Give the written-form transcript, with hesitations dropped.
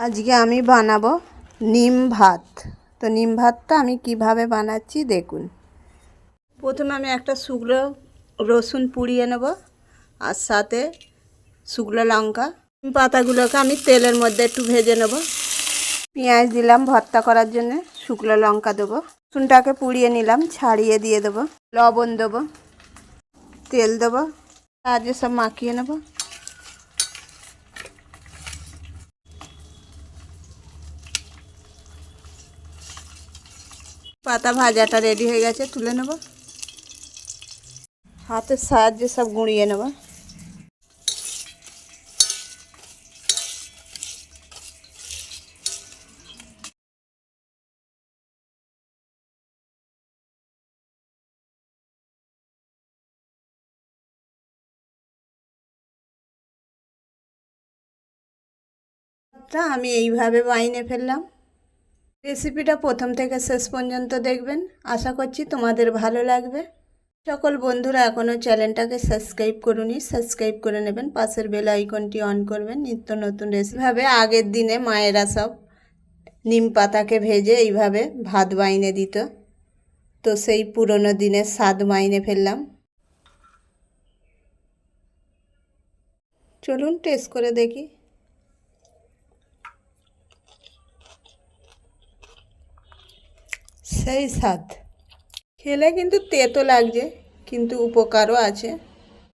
আজকে আমি বানাবো নিম ভাত। তো নিম ভাতটা আমি কিভাবে বানাচ্ছি দেখুন। প্রথমে আমি একটা শুকনো রসুন পুড়িয়ে নেব, আর সাথে শুকনো লঙ্কা। নিম পাতাগুলোকে আমি তেলের মধ্যে একটু ভেজে নেব। পেঁয়াজ দিলাম ভর্তা করার জন্য, শুকনো লঙ্কা দেবো, রসুনটাকে পুড়িয়ে নিলাম, ছাড়িয়ে দিয়ে দেবো, লবণ দেবো, তেল দেবো, আজকে সব মাখিয়ে নেব। পাতা ভাজাটা রেডি হয়ে গেছে, তুলে নেব। হাতের সাহায্যে সব গুঁড়িয়ে নেব। আমি এইভাবে বাইনে ফেললাম। রেসিপিটা প্রথম থেকে শেষ পর্যন্ত দেখবেন, আশা করছি তোমাদের ভালো লাগবে। সকল বন্ধুরা এখনও চ্যানেলটাকে সাবস্ক্রাইব করুনি, সাবস্ক্রাইব করে নেবেন, পাশের বেল আইকনটি অন করবেন। নিত্য নতুন রেসিপিভাবে আগের দিনে মায়েরা সব নিম পাতাকে ভেজে এইভাবে ভাত বাইনে দিত, তো সেই পুরনো দিনের স্বাদ মাইনে ফেললাম। চলুন টেস্ট করে দেখি। সেই স্বাদ, খেলে কিন্তু তেতো লাগছে, কিন্তু উপকারও আছে।